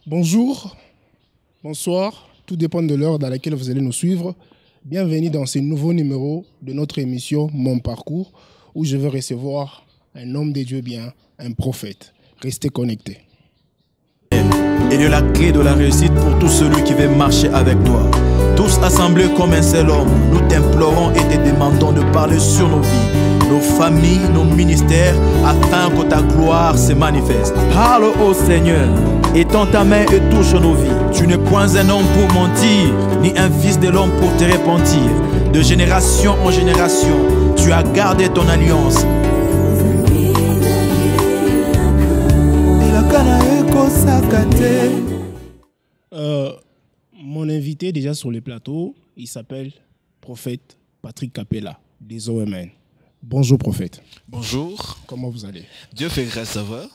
Bonjour, bonsoir, tout dépend de l'heure dans laquelle vous allez nous suivre. Bienvenue dans ce nouveau numéro de notre émission Mon Parcours, où je vais recevoir un homme de Dieu bien, un prophète. Restez connectés. Et de la clé de la réussite pour tout celui qui veut marcher avec toi. Tous assemblés comme un seul homme, nous t'implorons et te demandons de parler sur nos vies, nos familles, nos ministères, afin que ta gloire se manifeste. Parle au Seigneur, étends ta main et touche nos vies. Tu n'es point un homme pour mentir, ni un fils de l'homme pour te repentir. De génération en génération, tu as gardé ton alliance. Mon invité déjà sur le plateau, il s'appelle Prophète Patrick Capella, des OMN. Bonjour Prophète. Bonjour. Comment vous allez? Dieu fait grâce, ça va?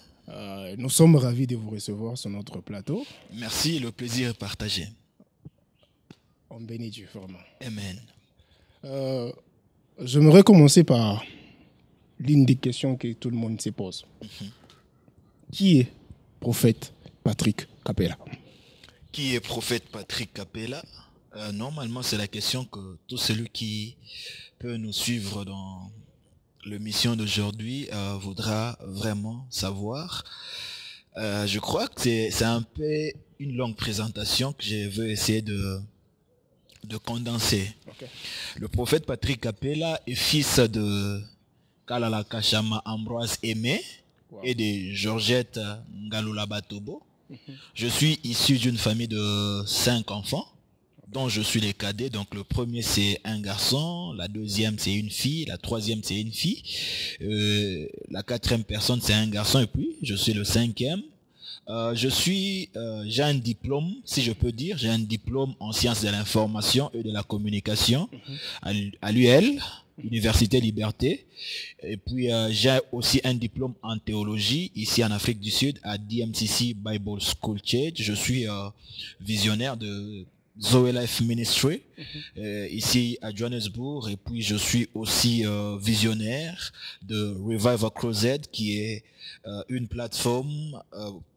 Nous sommes ravis de vous recevoir sur notre plateau. Merci, le plaisir est partagé. On bénit Dieu vraiment. Amen. J'aimerais commencer par l'une des questions que tout le monde se pose. Qui est Prophète Patrick Capella? Qui est Prophète Patrick Capella? Normalement, c'est la question que tout celui qui peut nous suivre dans l'émission d'aujourd'hui voudra vraiment savoir. Je crois que c'est un peu une longue présentation que je veux essayer de condenser. Okay. Le prophète Patrick Capella est fils de Kalala Kachama Ambroise Aimé et de Georgette Ngalula Batobo. Je suis issu d'une famille de 5 enfants, dont je suis le cadet. Donc le premier c'est un garçon, la deuxième c'est une fille, la troisième c'est une fille, la quatrième personne c'est un garçon et puis je suis le cinquième. J'ai un diplôme, si je peux dire, j'ai un diplôme en sciences de l'information et de la communication à l'UL, Université Liberté. Et puis j'ai aussi un diplôme en théologie ici en Afrique du Sud à DMCC Bible School Church. Je suis visionnaire de Zoe Life Ministry ici à Johannesburg, et puis je suis aussi visionnaire de Revival Crusade, qui est une plateforme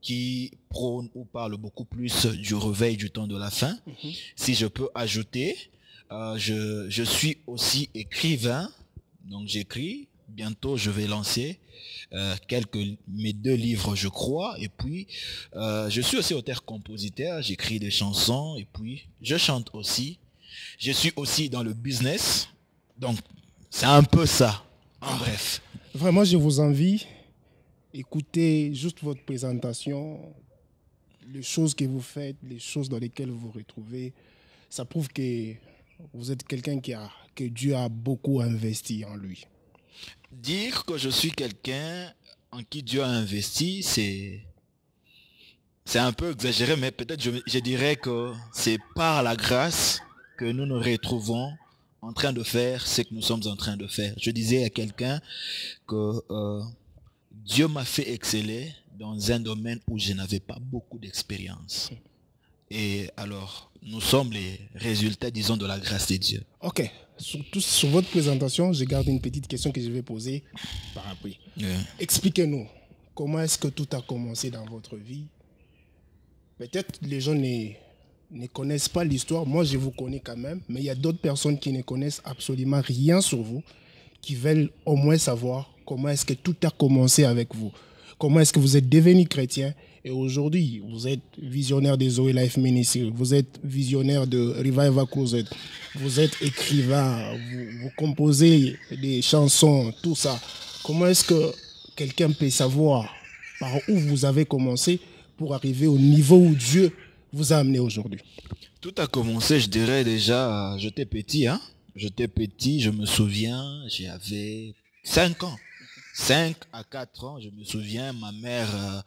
qui prône ou parle beaucoup plus du réveil du temps de la fin. Si je peux ajouter, je suis aussi écrivain, donc j'écris. Bientôt je vais lancer mes 2 livres, je crois, et puis je suis aussi auteur-compositeur, j'écris des chansons et puis je chante aussi. Je suis aussi dans le business, donc c'est un peu ça, en bref. Vraiment, je vous envie. Écoutez juste votre présentation, les choses que vous faites, les choses dans lesquelles vous vous retrouvez. Ça prouve que vous êtes quelqu'un que Dieu a beaucoup investi en lui. Dire que je suis quelqu'un en qui Dieu a investi, c'est un peu exagéré, mais peut-être je dirais que c'est par la grâce que nous nous retrouvons en train de faire ce que nous sommes en train de faire. Je disais à quelqu'un que Dieu m'a fait exceller dans un domaine où je n'avais pas beaucoup d'expérience. Et alors, nous sommes les résultats, disons, de la grâce de Dieu. Ok. Sur votre présentation, je garde une petite question que je vais poser par après. Expliquez-nous, comment est-ce que tout a commencé dans votre vie? Peut-être les gens ne connaissent pas l'histoire. Moi, je vous connais quand même. Mais il y a d'autres personnes qui ne connaissent absolument rien sur vous, qui veulent au moins savoir comment est-ce que tout a commencé avec vous. Comment est-ce que vous êtes devenu chrétien? Et aujourd'hui, vous êtes visionnaire des Zoe Life Ministry, vous êtes visionnaire de Revival Crusade, vous êtes écrivain, vous composez des chansons, tout ça. Comment est-ce que quelqu'un peut savoir par où vous avez commencé pour arriver au niveau où Dieu vous a amené aujourd'hui? Tout a commencé, je dirais déjà, j'étais petit, je me souviens, j'avais 5 ans. 5 à 4 ans, je me souviens, ma mère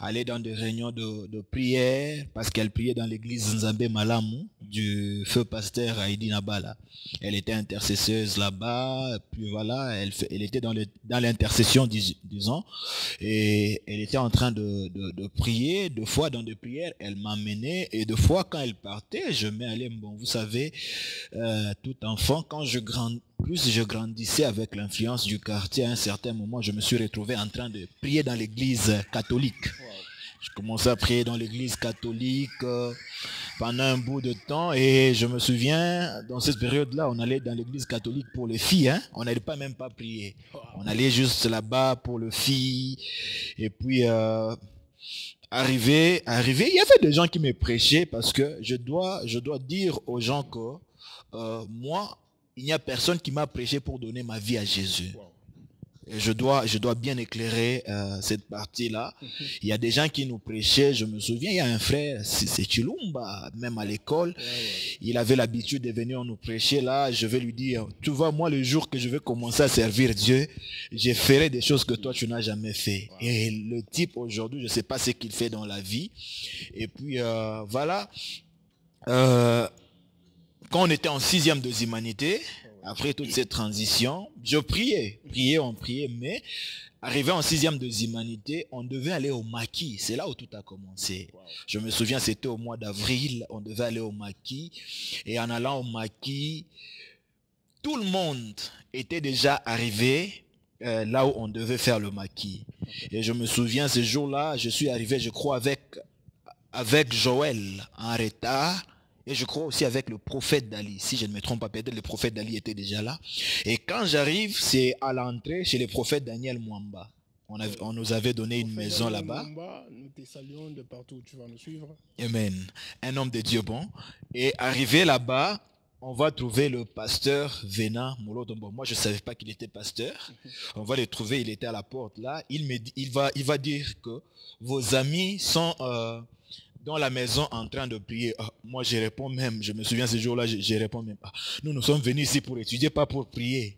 allait dans des réunions de prière parce qu'elle priait dans l'église Nzambe Malamu du feu pasteur Heidi Nabala. Elle était intercesseuse là-bas, puis voilà, elle était dans l'intercession, disons, et elle était en train de prier. 2 fois dans des prières, elle m'amenait, et 2 fois quand elle partait, je m'allais. Bon, vous savez, tout enfant, plus je grandissais avec l'influence du quartier, à un certain moment, je me suis retrouvé en train de prier dans l'église catholique. Je commençais à prier dans l'église catholique pendant un bout de temps et je me souviens, dans cette période-là, on allait dans l'église catholique pour les filles. Hein? On n'allait pas même pas prier. On allait juste là-bas pour les filles. Et puis, arrivé, il y avait des gens qui me prêchaient parce que je dois dire aux gens que moi, il n'y a personne qui m'a prêché pour donner ma vie à Jésus. Et je dois bien éclairer cette partie-là. Il y a des gens qui nous prêchaient. Je me souviens, il y a un frère, c'est Chilumba, même à l'école. Il avait l'habitude de venir nous prêcher là. Je vais lui dire, tu vois, moi, le jour que je vais commencer à servir Dieu, je ferai des choses que toi, tu n'as jamais fait. Et le type, aujourd'hui, je ne sais pas ce qu'il fait dans la vie. Et puis, voilà. Quand on était en 6e de humanité, après toute cette transition, je priais, on priait, mais arrivé en 6e de humanité, on devait aller au maquis. C'est là où tout a commencé. Je me souviens, c'était au mois d'avril, on devait aller au maquis. Et en allant au maquis, tout le monde était déjà arrivé là où on devait faire le maquis. Et je me souviens, ce jour-là, je suis arrivé, je crois, avec Joël en retard. Et je crois aussi avec le prophète Dali. Si je ne me trompe pas, peut-être le prophète Dali était déjà là. Et quand j'arrive, c'est à l'entrée chez le prophète Daniel Mwamba. On nous avait donné une maison là-bas. Nous te saluons de partout où tu vas nous suivre. Amen. Un homme de Dieu bon. Et arrivé là-bas, on va trouver le pasteur Vena Molotombo. Moi, je ne savais pas qu'il était pasteur. On va le trouver, il était à la porte là. Il va dire que vos amis sont... dans la maison en train de prier. Moi, je réponds même, je me souviens ce jour-là, je réponds même pas. Nous sommes venus ici pour étudier, pas pour prier.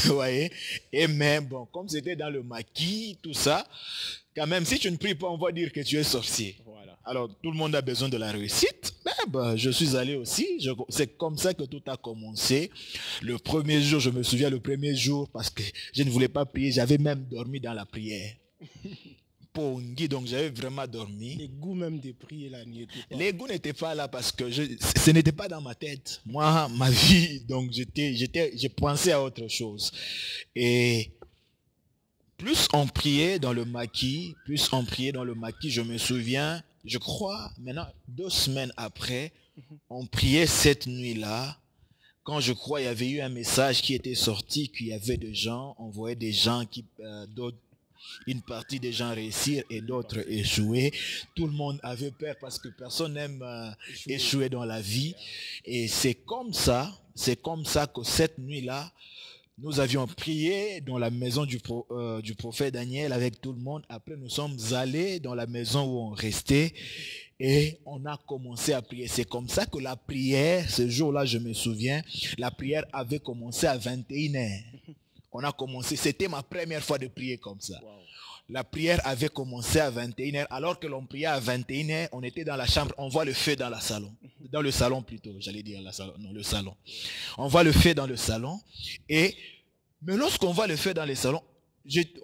Vous voyez? Et même, bon, comme c'était dans le maquis, tout ça, quand même, si tu ne pries pas, on va dire que tu es sorcier. Voilà. Alors, tout le monde a besoin de la réussite. Je suis allé aussi. C'est comme ça que tout a commencé. Le premier jour, je me souviens, le premier jour, parce que je ne voulais pas prier, j'avais même dormi dans la prière. Donc j'avais vraiment dormi. Les goûts même des prières là n'y étaient pas. Les goûts n'étaient pas là parce que ce n'était pas dans ma tête. Moi, ma vie, donc je pensais à autre chose. Et plus on priait dans le maquis, je me souviens, je crois, maintenant 2 semaines après, on priait cette nuit-là. Quand je crois, il y avait eu un message qui était sorti, qu'il y avait des gens, on voyait des gens qui, d'autres, une partie des gens réussir et d'autres échouer. Tout le monde avait peur parce que personne n'aime échouer dans la vie. Et c'est comme ça que cette nuit-là, nous avions prié dans la maison du prophète Daniel avec tout le monde. Après, nous sommes allés dans la maison où on restait et on a commencé à prier. C'est comme ça que la prière, ce jour-là, je me souviens, la prière avait commencé à 21h. On a commencé, c'était ma première fois de prier comme ça. Wow. La prière avait commencé à 21h. Alors que l'on priait à 21h, on était dans la chambre, on voit le feu dans la salon. Dans le salon plutôt, j'allais dire le salon. On voit le feu dans le salon. Mais lorsqu'on voit le feu dans le salon,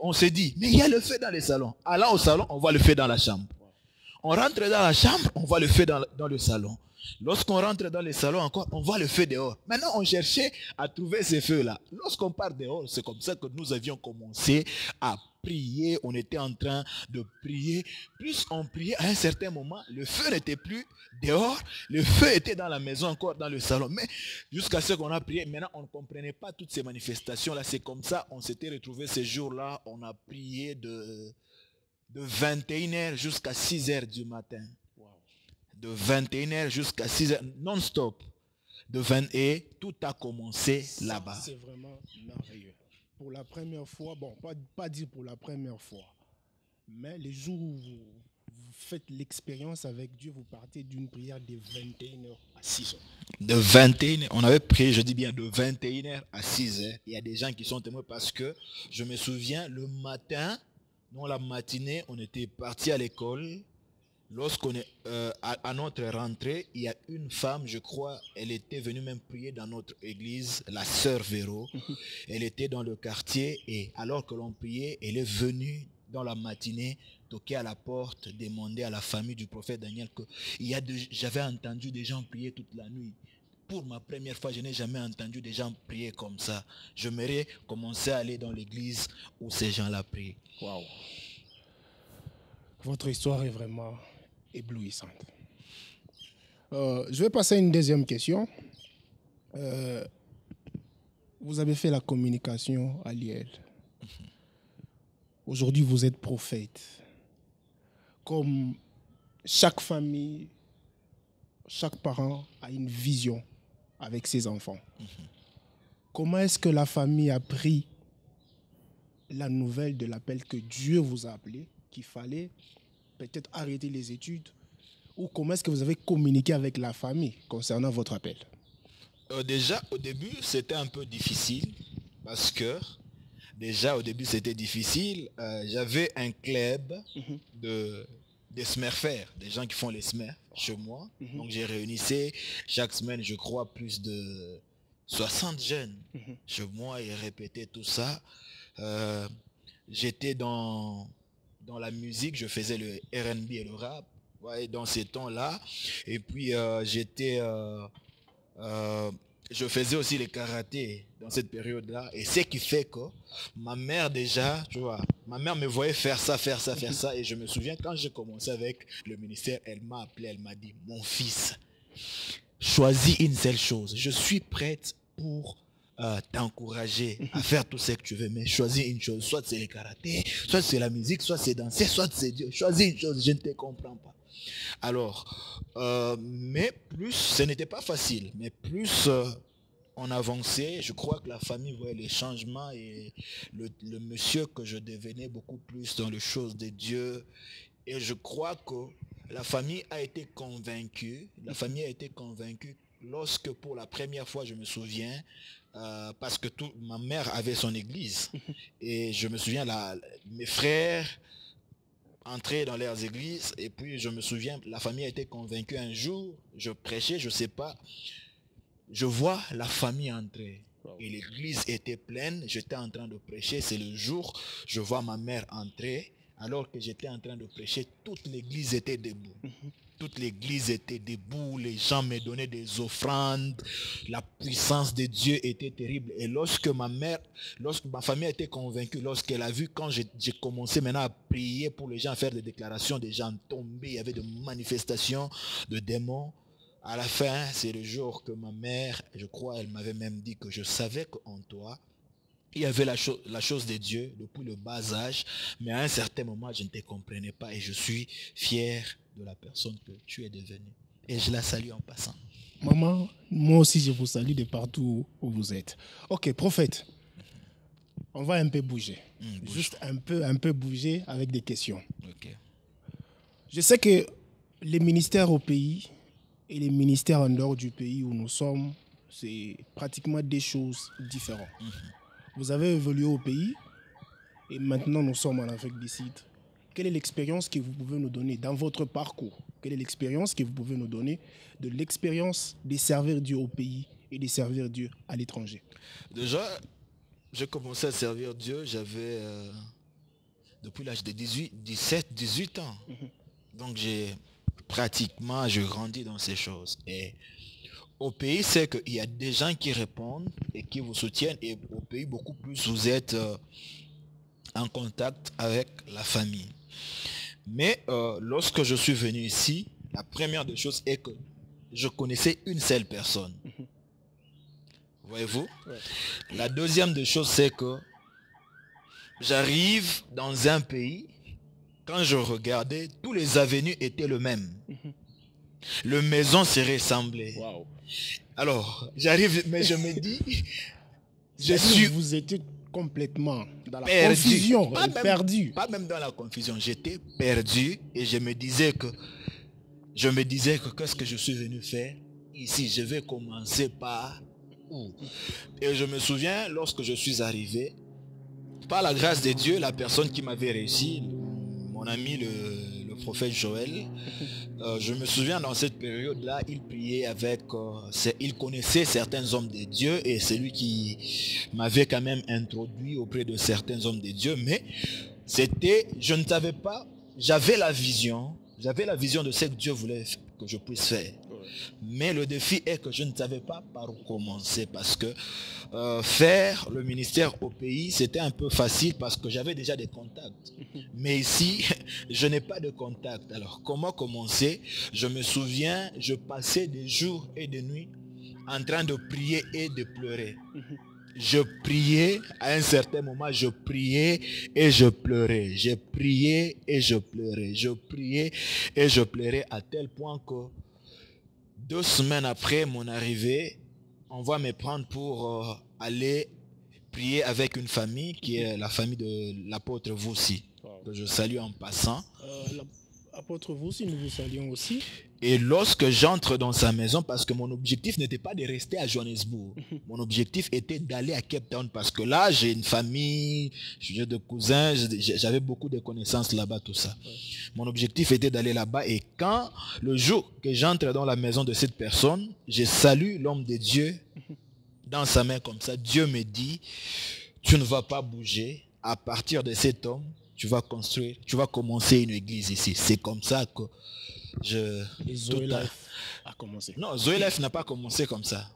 on se dit, mais il y a le feu dans le salon. Allant au salon, on voit le feu dans la chambre. On rentre dans la chambre, on voit le feu dans le salon. Lorsqu'on rentre dans les salons encore, on voit le feu dehors. Maintenant, on cherchait à trouver ces feux-là. Lorsqu'on part dehors, c'est comme ça que nous avions commencé à prier. On était en train de prier. Plus on priait, à un certain moment, le feu n'était plus dehors. Le feu était dans la maison, encore dans le salon. Mais jusqu'à ce qu'on a prié, maintenant, on ne comprenait pas toutes ces manifestations-là. C'est comme ça, on s'était retrouvés ces jours-là. On a prié de 21h jusqu'à 6h du matin. De 21h jusqu'à 6h, non-stop. Et tout a commencé là-bas. C'est vraiment merveilleux. Pour la première fois, bon, pas dire pour la première fois, mais les jours où vous faites l'expérience avec Dieu, vous partez d'une prière de 21h à 6h. De 21h, on avait prié, je dis bien, de 21h à 6h. Il y a des gens qui sont témoins parce que je me souviens, le matin, dans la matinée, on était parti à l'école. Lorsqu'on est à notre rentrée, il y a une femme, je crois, elle était venue même prier dans notre église, la sœur Véro. Elle était dans le quartier et alors que l'on priait, elle est venue dans la matinée toquer à la porte, demander à la famille du prophète Daniel que j'avais entendu des gens prier toute la nuit. Pour ma première fois, je n'ai jamais entendu des gens prier comme ça. J'aimerais commencer à aller dans l'église où ces gens-là prient. Waouh. Votre histoire est vraiment éblouissante. Je vais passer à une deuxième question. Vous avez fait la communication à l'IEL. Aujourd'hui, vous êtes prophète. Comme chaque famille, chaque parent a une vision avec ses enfants. Comment est-ce que la famille a pris la nouvelle de l'appel que Dieu vous a appelé, qu'il fallait peut-être arrêter les études, ou comment est-ce que vous avez communiqué avec la famille concernant votre appel? Déjà, au début, c'était un peu difficile parce que, déjà, au début, c'était difficile. J'avais un club des smurfers, des gens qui font les smurfs chez moi. Donc, j'ai réunissé chaque semaine, je crois, plus de 60 jeunes chez moi et répété tout ça. J'étais dans la musique, je faisais le R&B et le rap, ouais, dans ces temps-là. Et puis, je faisais aussi le karaté dans cette période-là. Et ce qui fait que ma mère déjà, tu vois, ma mère me voyait faire ça. Et je me souviens, quand j'ai commencé avec le ministère, elle m'a appelé, elle m'a dit, mon fils, choisis une seule chose. Je suis prête pour t'encourager à faire tout ce que tu veux, mais choisis une chose. Soit c'est le karaté, soit c'est la musique, soit c'est danser, soit c'est Dieu. Choisis une chose, je ne te comprends pas. Alors, mais plus, ce n'était pas facile, mais plus on avançait, je crois que la famille voyait les changements et le monsieur que je devenais beaucoup plus dans les choses de Dieu. Et je crois que la famille a été convaincue, lorsque pour la première fois, je me souviens, parce que ma mère avait son église, et je me souviens, mes frères entraient dans leurs églises, et puis je me souviens, la famille a été convaincue un jour, je prêchais, je sais pas, je vois la famille entrer, et l'église était pleine, j'étais en train de prêcher, c'est le jour, je vois ma mère entrer, alors que j'étais en train de prêcher, toute l'église était debout. Toute l'église était debout, les gens me donnaient des offrandes, la puissance de Dieu était terrible. Et lorsque ma famille a été convaincue, lorsqu'elle a vu, quand j'ai commencé maintenant à prier pour les gens, à faire des déclarations, des gens tombés, il y avait des manifestations de démons. À la fin, c'est le jour que ma mère, je crois, elle m'avait même dit que je savais qu'en toi, il y avait la chose de Dieu depuis le bas âge, mais à un certain moment, je ne te comprenais pas et je suis fier de la personne que tu es devenue. Et je la salue en passant. Maman, moi aussi, je vous salue de partout où vous êtes. Ok, prophète, on va un peu bouger. Juste un peu bouger avec des questions. Okay. Je sais que les ministères au pays et les ministères en dehors du pays où nous sommes, c'est pratiquement des choses différentes. Vous avez évolué au pays et maintenant nous sommes en Afrique du Sud. Quelle est l'expérience que vous pouvez nous donner dans votre parcours? Quelle est l'expérience que vous pouvez nous donner de l'expérience de servir Dieu au pays et de servir Dieu à l'étranger? Déjà, j'ai commencé à servir Dieu, j'avais depuis l'âge de 18 ans. Donc j'ai grandi dans ces choses. Et au pays, c'est qu'il y a des gens qui répondent et qui vous soutiennent. Et au pays, beaucoup plus, vous êtes en contact avec la famille. Mais lorsque je suis venu ici, la première des choses est que je connaissais une seule personne. Voyez-vous? Ouais. La deuxième des choses, c'est que j'arrive dans un pays, quand je regardais, tous les avenues étaient les mêmes. Les maisons se ressemblaient. Wow. Alors, j'arrive, mais je me dis, vous étiez complètement dans la confusion, perdu. Pas même dans la confusion, j'étais perdu et je me disais que qu'est-ce que je suis venu faire ici? Je vais commencer par où? Et je me souviens, lorsque je suis arrivé, par la grâce de Dieu, la personne qui m'avait réussi, mon ami le prophète Joël, je me souviens dans cette période-là, il priait il connaissait certains hommes de Dieu et c'est lui qui m'avait quand même introduit auprès de certains hommes de Dieu, mais je ne savais pas, j'avais la vision de ce que Dieu voulait que je puisse faire. Mais le défi est que je ne savais pas par où commencer parce que faire le ministère au pays, c'était un peu facile parce que j'avais déjà des contacts. Mais ici, je n'ai pas de contact. Alors, comment commencer? Je me souviens, je passais des jours et des nuits en train de prier et de pleurer. Je priais, à un certain moment, je priais et je pleurais. J'ai prié et je pleurais. Je priais et je pleurais à tel point que 2 semaines après mon arrivée, on va me prendre pour aller prier avec une famille qui est la famille de l'apôtre Voussi, que je salue en passant. L'apôtre Voussi, nous vous saluons aussi. Et lorsque j'entre dans sa maison, parce que mon objectif n'était pas de rester à Johannesburg, mon objectif était d'aller à Cape Town parce que là, j'ai une famille, j'ai des cousins, j'avais beaucoup de connaissances là-bas, tout ça. Mon objectif était d'aller là-bas et quand le jour que j'entre dans la maison de cette personne, je salue l'homme de Dieu dans sa main comme ça. Dieu me dit, tu ne vas pas bouger. À partir de cet homme, tu vas construire, tu vas commencer une église ici. C'est comme ça que Zoé Life a commencé. Non, Zoé Life n'a pas commencé comme ça.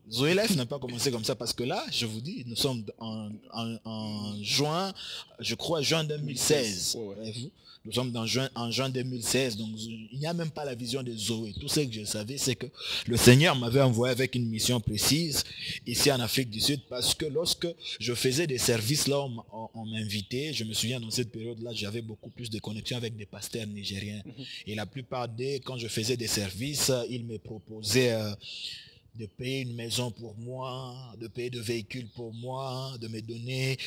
Zoé Life n'a pas commencé comme ça parce que là, je vous dis, nous sommes en juin, je crois juin 2016. Nous sommes en juin 2016, donc il n'y a même pas la vision de Zoé. Tout ce que je savais, c'est que le Seigneur m'avait envoyé avec une mission précise ici en Afrique du Sud parce que lorsque je faisais des services là, on m'invitait. Je me souviens dans cette période-là, j'avais beaucoup plus de connexions avec des pasteurs nigériens. Et la plupart quand je faisais des services, ils me proposaient de payer une maison pour moi, de payer des véhicules pour moi, de me donner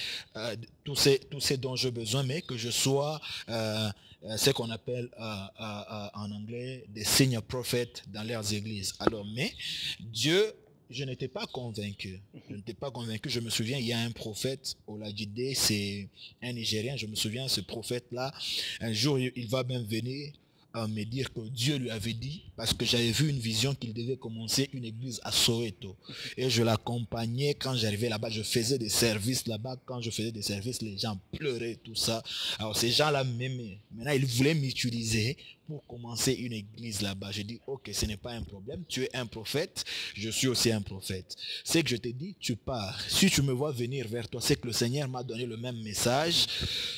tous ces dont j'ai besoin, mais que je sois ce qu'on appelle en anglais des senior prophets dans leurs églises. Alors, mais Dieu, je n'étais pas convaincu. Je n'étais pas convaincu. Je me souviens, il y a un prophète, Olajide, c'est un Nigérien. Je me souviens, ce prophète-là, un jour, il va même venir à me dire que Dieu lui avait dit, parce que j'avais vu une vision qu'il devait commencer une église à Soweto. Et je l'accompagnais quand j'arrivais là-bas, je faisais des services là-bas. Quand je faisais des services, les gens pleuraient, tout ça. Alors ces gens-là m'aimaient. Maintenant, ils voulaient m'utiliser pour commencer une église là-bas. J'ai dit, ok, ce n'est pas un problème. Tu es un prophète, je suis aussi un prophète. C'est que je t'ai dit, tu pars. Si tu me vois venir vers toi, c'est que le Seigneur m'a donné le même message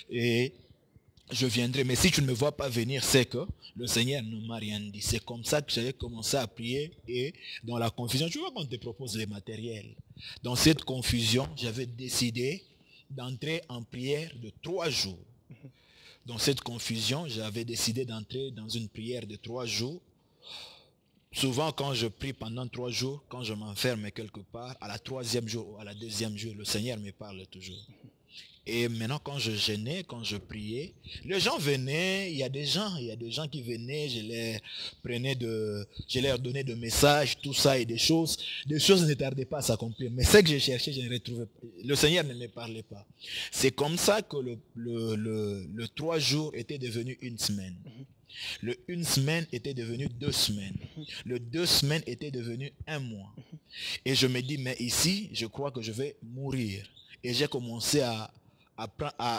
et je viendrai. Mais si tu ne me vois pas venir, c'est que le Seigneur ne m'a rien dit. C'est comme ça que j'avais commencé à prier et dans la confusion, tu vois qu'on te propose les matériels. Dans cette confusion, j'avais décidé d'entrer en prière de 3 jours. Dans cette confusion, j'avais décidé d'entrer dans une prière de 3 jours. Souvent, quand je prie pendant 3 jours, quand je m'enferme quelque part, à la 3e jour ou à la 2e jour, le Seigneur me parle toujours. Et maintenant, quand je jeûnais, quand je priais, les gens venaient, il y a des gens qui venaient, je leur donnais des messages, tout ça, et des choses ne tardaient pas à s'accomplir. Mais ce que je cherchais, je ne retrouvais pas. Le Seigneur ne me parlait pas. C'est comme ça que le 3 jours était devenu 1 semaine. Le 1 semaine était devenu 2 semaines. Le 2 semaines était devenu 1 mois. Et je me dis, mais ici, je crois que je vais mourir. Et j'ai commencé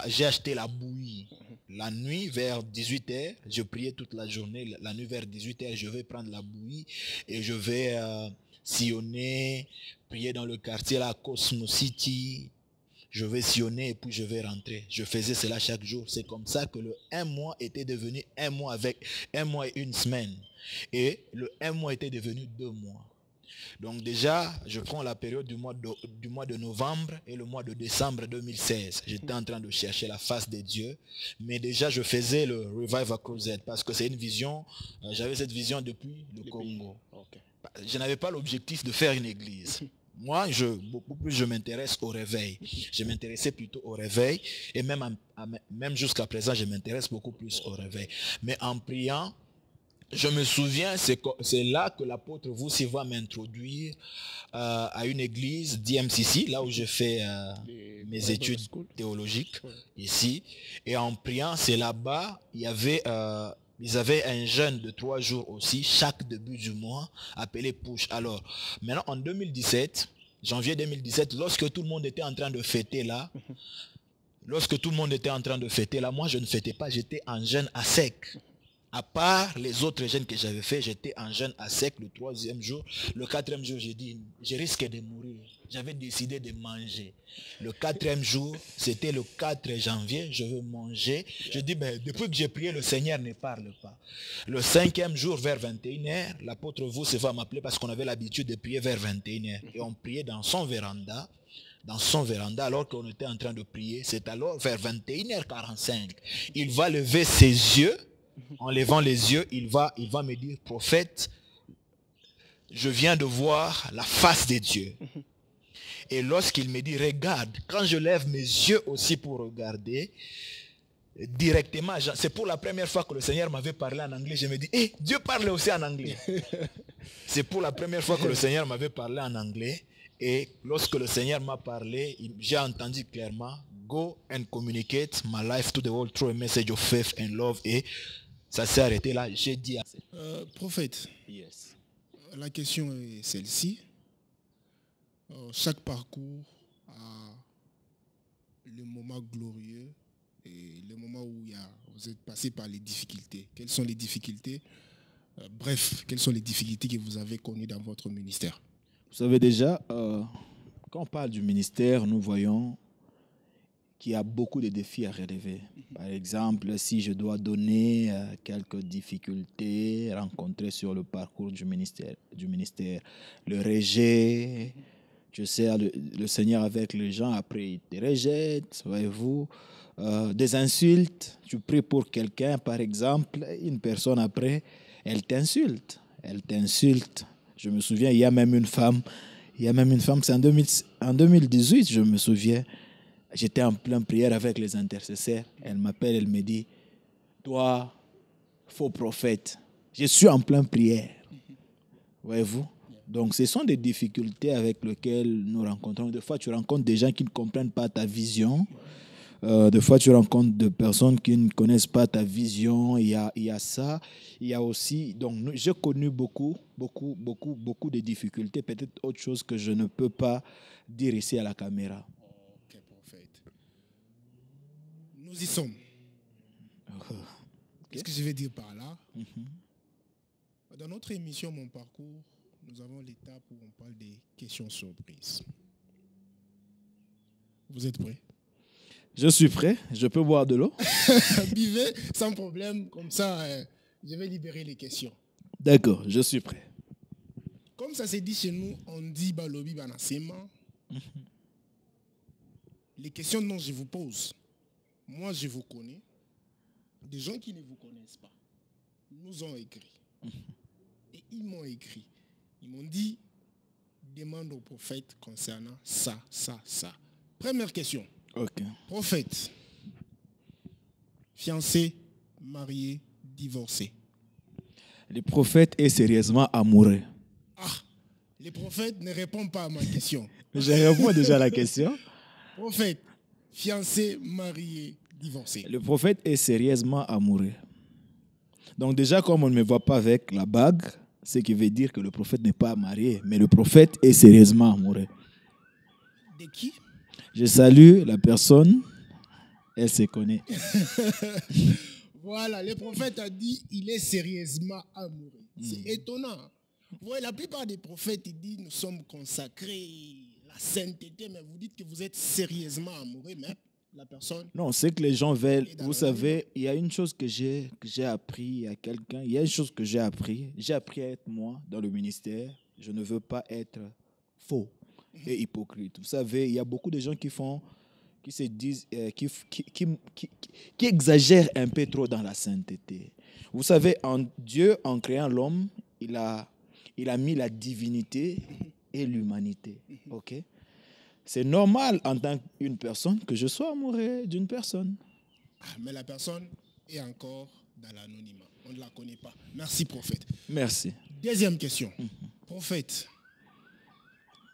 j'ai acheté la bouillie. La nuit vers 18h, je priais toute la journée. La nuit vers 18h, je vais prendre la bouillie et je vais sillonner, prier dans le quartier, la Cosmo City. Je vais sillonner et puis je vais rentrer. Je faisais cela chaque jour. C'est comme ça que le 1 mois était devenu 1 mois avec 1 mois et 1 semaine. Et le 1 mois était devenu 2 mois. Donc déjà, je prends la période du mois de novembre et le mois de décembre 2016. J'étais en train de chercher la face de Dieu. Mais déjà, je faisais le Revival Crusade parce que c'est une vision. J'avais cette vision depuis le Congo. Okay. Je n'avais pas l'objectif de faire une église. Moi, beaucoup plus je m'intéresse au réveil. Je m'intéressais plutôt au réveil. Et même jusqu'à présent, je m'intéresse beaucoup plus au réveil. Mais en priant, je me souviens, c'est là que l'apôtre Voussi va m'introduire à une église d'IMCC, là où je fais mes études théologiques, ici. Et en priant, c'est là-bas, ils avaient un jeûne de 3 jours aussi, chaque début du mois, appelé Push. Alors, maintenant, en 2017, janvier 2017, lorsque tout le monde était en train de fêter là, moi, je ne fêtais pas, j'étais en jeûne à sec. À part les autres jeûnes que j'avais fait, j'étais en jeûne à sec le 3e jour. Le 4e jour, j'ai dit, je risque de mourir. J'avais décidé de manger. Le 4e jour, c'était le 4 janvier, je veux manger. Je dis, ben, depuis que j'ai prié, le Seigneur ne parle pas. Le 5e jour, vers 21h, l'apôtre Vous va m'appeler parce qu'on avait l'habitude de prier vers 21h. Et on priait dans son véranda. Alors qu'on était en train de prier. C'est alors vers 21h45. Il va lever ses yeux. En levant les yeux, il va me dire, prophète, je viens de voir la face de Dieu. Et lorsqu'il me dit, regarde, quand je lève mes yeux aussi pour regarder, directement, c'est pour la première fois que le Seigneur m'avait parlé en anglais. Je me dis, Dieu parle aussi en anglais. C'est pour la première fois que le Seigneur m'avait parlé en anglais. Et lorsque le Seigneur m'a parlé, j'ai entendu clairement, go and communicate my life to the world through a message of faith and love. Et ça s'est arrêté là. J'ai dit... Prophète, Yes. La question est celle-ci. Chaque parcours a le moment glorieux et le moment où vous êtes passé par les difficultés. Quelles sont les difficultés? Quelles sont les difficultés que vous avez connues dans votre ministère? Vous savez déjà, quand on parle du ministère, nous voyons qu'il y a beaucoup de défis à relever. Par exemple, si je dois donner quelques difficultés rencontrées sur le parcours du ministère, le rejet, je sais, le Seigneur avec les gens, après il te rejette, voyez-vous, des insultes, tu pries pour quelqu'un, par exemple, une personne après, elle t'insulte. Je me souviens, il y a même une femme, c'est en 2018, je me souviens, j'étais en pleine prière avec les intercesseurs. Elle m'appelle, elle me dit, toi, faux prophète, je suis en pleine prière. Voyez-vous? Donc, ce sont des difficultés avec lesquelles nous rencontrons. Des fois, tu rencontres des gens qui ne comprennent pas ta vision. Des fois, tu rencontres des personnes qui ne connaissent pas ta vision. Il y a ça. Il y a aussi... Donc, j'ai connu beaucoup de difficultés. Peut-être autre chose que je ne peux pas dire ici à la caméra. Ok, prophète. Nous y sommes. Okay. Qu'est-ce que je vais dire par là? Dans notre émission Mon Parcours, nous avons l'étape où on parle des questions surprises. Vous êtes prêts? Je suis prêt. Je peux boire de l'eau? Buvez sans problème. Comme ça, je vais libérer les questions. D'accord, je suis prêt. Comme ça s'est dit chez nous, on dit Balobi Banasema. Les questions dont je vous pose, moi je vous connais. Des gens qui ne vous connaissent pas nous ont écrit. Et ils m'ont écrit. Ils m'ont dit, demande au prophète concernant ça. Première question. Ok. Prophète, fiancé, marié, divorcé. Le prophète est sérieusement amoureux. Les prophètes ne répondent pas à ma question. Je réponds déjà à la question. Prophète, fiancé, marié, divorcé. Le prophète est sérieusement amoureux. Donc déjà, comme on ne me voit pas avec la bague, ce qui veut dire que le prophète n'est pas marié, mais le prophète est sérieusement amoureux. De qui? Je salue la personne, elle se connaît. Voilà, le prophète a dit il est sérieusement amoureux. C'est étonnant. Vous voyez, la plupart des prophètes, ils disent nous sommes consacrés, la sainteté, mais vous dites que vous êtes sérieusement amoureux, mais la personne... Non, c'est que les gens veulent... Vous savez, il y a une chose que j'ai appris à quelqu'un. Il y a une chose que j'ai appris. J'ai appris à être moi dans le ministère. Je ne veux pas être faux et hypocrite. Vous savez, il y a beaucoup de gens qui se disent, qui exagèrent un peu trop dans la sainteté. Vous savez, Dieu, en créant l'homme, il a mis la divinité et l'humanité. Ok? C'est normal en tant qu'une personne que je sois amoureux d'une personne. Mais la personne est encore dans l'anonymat. On ne la connaît pas. Merci, prophète. Merci. Deuxième question. Prophète,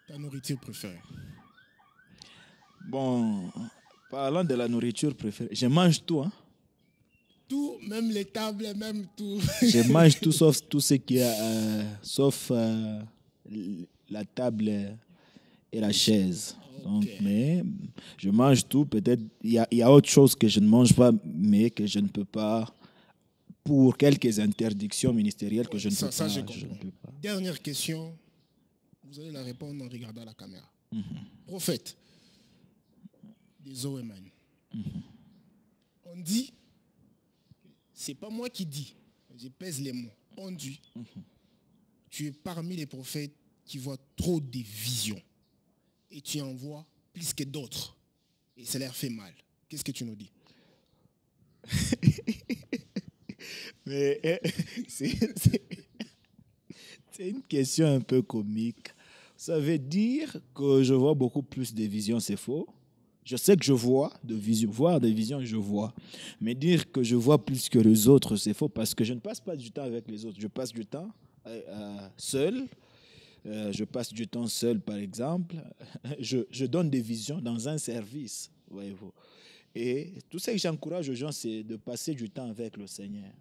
ta nourriture préférée? Bon, parlant de la nourriture préférée, je mange tout. Hein? Tout, même les tables, même tout. Je mange tout sauf tout ce qui a, sauf la table et la chaise. Donc, mais je mange tout. Peut-être il y a autre chose que je ne mange pas, mais que je ne peux pas pour quelques interdictions ministérielles que je ne peux pas. Je comprends. Dernière question. Vous allez la répondre en regardant la caméra. Prophète des OMN. On dit, c'est pas moi qui dis, je pèse les mots. On dit, tu es parmi les prophètes qui voient trop de visions et tu en vois plus que d'autres et ça leur fait mal. Qu'est-ce que tu nous dis? Mais c'est une question un peu comique. Ça veut dire que je vois beaucoup plus de visions, c'est faux. Je sais que je vois de visions, voir des visions, je vois. Mais dire que je vois plus que les autres, c'est faux parce que je ne passe pas du temps avec les autres. Je passe du temps seul. Je passe du temps seul, par exemple. Je donne des visions dans un service, voyez-vous. Et tout ce que j'encourage aux gens, c'est de passer du temps avec le Seigneur.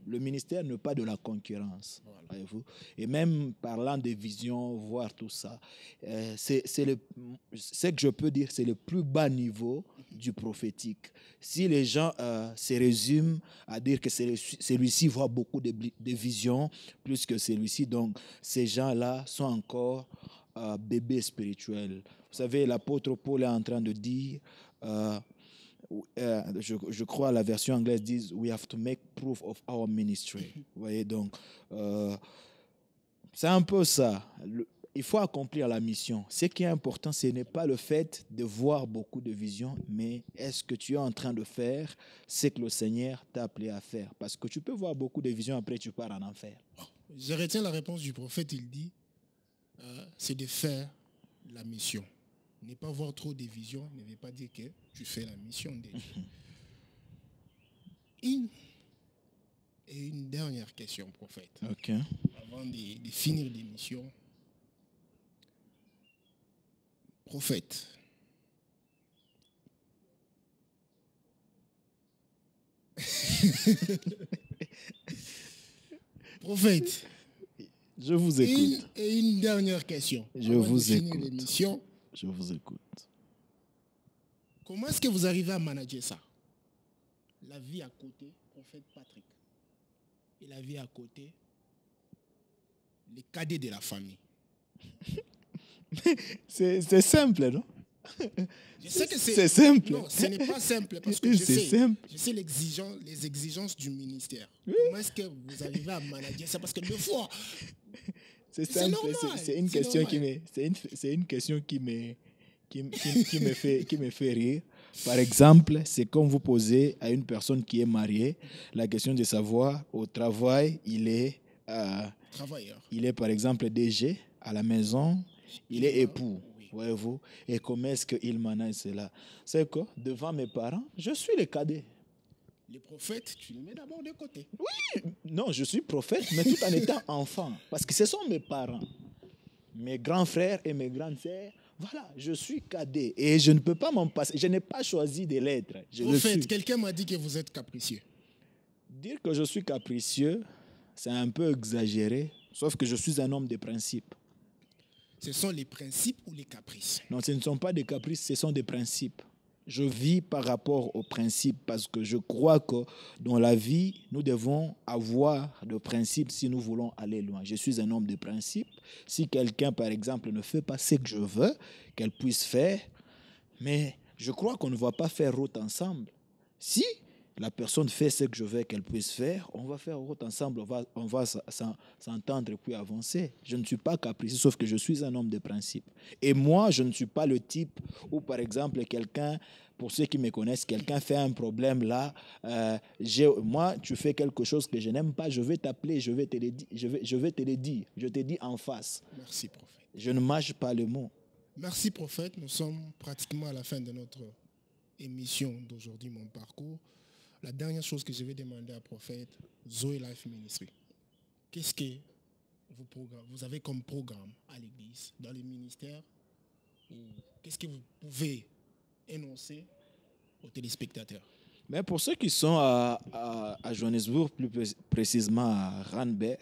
Le ministère n'est pas de la concurrence, voyez-vous. Et même parlant des visions, voir tout ça, ce que je peux dire, c'est le plus bas niveau du prophétique. Si les gens se résument à dire que celui-ci voit beaucoup de visions, plus que celui-ci, donc ces gens-là sont encore bébés spirituels. Vous savez, l'apôtre Paul est en train de dire... je crois la version anglaise dit we have to make proof of our ministry. Vous voyez, donc c'est un peu ça. Il faut accomplir la mission. Ce qui est important, ce n'est pas le fait de voir beaucoup de visions, mais est-ce que tu es en train de faire ce que le Seigneur t'a appelé à faire? Parce que tu peux voir beaucoup de visions, après tu pars en enfer. Je retiens la réponse du prophète, il dit c'est de faire la mission. Ne pas voir trop de visions ne veut pas dire que tu fais la mission déjà. Une dernière question, prophète. Ok. Avant de finir l'émission. Prophète. Prophète. Je vous écoute. Une dernière question. Je vous écoute. L'émission. Je vous écoute. Comment est-ce que vous arrivez à manager ça? La vie à côté, prophète Patrick. Et la vie à côté, les cadets de la famille. C'est simple, non? Je sais que c'est simple. Non, ce n'est pas simple parce que je sais les exigences du ministère. Oui. Comment est-ce que vous arrivez à manager ça? Parce que deux fois... C'est simple, c'est une question qui me fait rire. Par exemple, c'est comme vous posez à une personne qui est mariée la question de savoir au travail, il est travailleur. Il est par exemple DG à la maison, il est époux, voyez-vous. Et comment est-ce qu'il manage cela? C'est quoi? Devant mes parents, je suis le cadet. Les prophètes, tu les mets d'abord de côté. Oui, non, je suis prophète, mais tout en étant enfant. Parce que ce sont mes parents, mes grands frères et mes grandes sœurs. Voilà, je suis cadet et je ne peux pas m'en passer. Je n'ai pas choisi de l'être. Prophète, quelqu'un m'a dit que vous êtes capricieux. Dire que je suis capricieux, c'est un peu exagéré, sauf que je suis un homme de principe. Ce sont les principes ou les caprices? Non, ce ne sont pas des caprices, ce sont des principes. Je vis par rapport aux principes parce que je crois que dans la vie, nous devons avoir des principes si nous voulons aller loin. Je suis un homme de principes. Si quelqu'un, par exemple, ne fait pas ce que je veux qu'elle puisse faire, mais je crois qu'on ne va pas faire route ensemble. Si la personne fait ce que je veux qu'elle puisse faire, on va faire route ensemble, on va s'entendre et puis avancer. Je ne suis pas capricieux, sauf que je suis un homme de principe. Et moi, je ne suis pas le type où, par exemple, quelqu'un, pour ceux qui me connaissent, quelqu'un fait un problème là, moi, tu fais quelque chose que je n'aime pas, je vais t'appeler, je vais te le dire, je te dis en face. Merci, prophète. Je ne mâche pas le mot. Merci, prophète. Nous sommes pratiquement à la fin de notre émission d'aujourd'hui, Mon Parcours. La dernière chose que je vais demander à prophète, Zoe Life Ministry. Qu'est-ce que vous avez comme programme à l'église, dans les ministères? Qu'est-ce que vous pouvez énoncer aux téléspectateurs? Mais pour ceux qui sont à Johannesburg, plus précisément à Randberg,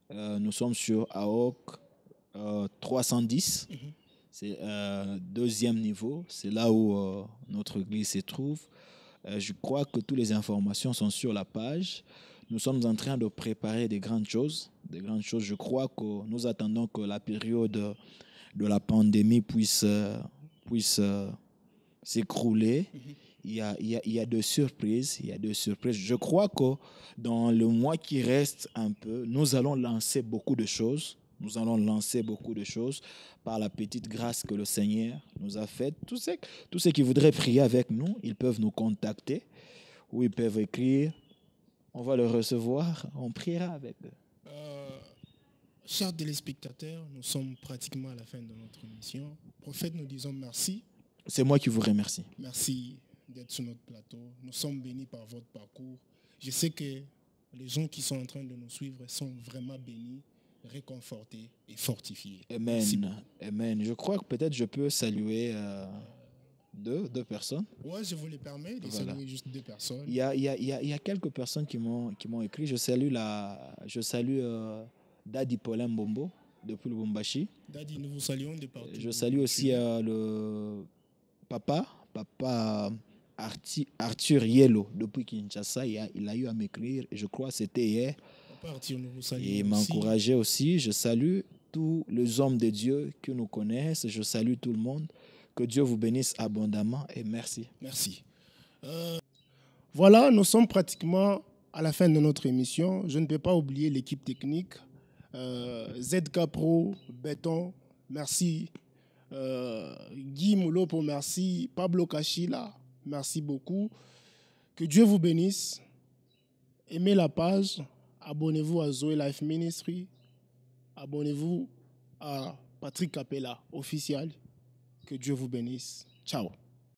nous sommes sur AOC 310. C'est deuxième niveau. C'est là où notre église se trouve. Je crois que toutes les informations sont sur la page. Nous sommes en train de préparer des grandes choses. Je crois que nous attendons que la période de la pandémie puisse s'écrouler. Il y a de surprises. Je crois que dans le mois qui reste un peu, nous allons lancer beaucoup de choses. Par la petite grâce que le Seigneur nous a faite. Tous ceux qui voudraient prier avec nous, ils peuvent nous contacter ou ils peuvent écrire. On va le recevoir, on priera avec eux. Chers téléspectateurs, nous sommes pratiquement à la fin de notre émission. Prophète, nous disons merci. C'est moi qui vous remercie. Merci d'être sur notre plateau. Nous sommes bénis par votre parcours. Je sais que les gens qui sont en train de nous suivre sont vraiment bénis, réconfortés et fortifiés. Amen. Je crois que peut-être je peux saluer deux personnes. Oui, je vous le permets de saluer juste 2 personnes. Il y a quelques personnes qui m'ont écrit. Je salue Dadi Paulin Mbombo depuis le Lubumbashi. Dadi, nous vous saluons de partout. Je salue aussi le papa Arthur Yellow depuis Kinshasa. Il a eu à m'écrire, je crois que c'était hier. Papa Arthur, nous vous saluons. Et il m'a encouragé aussi. Je salue tous les hommes de Dieu qui nous connaissent. Je salue tout le monde. Que Dieu vous bénisse abondamment et merci. Merci. Voilà, nous sommes pratiquement à la fin de notre émission. Je ne peux pas oublier l'équipe technique. ZK Pro, Béton, merci. Guy Moulopo, merci. Pablo Kachila, merci beaucoup. Que Dieu vous bénisse. Aimez la page. Abonnez-vous à Zoé Life Ministry. Abonnez-vous à Patrick Capella, officiel. Que Dieu vous bénisse. Ciao.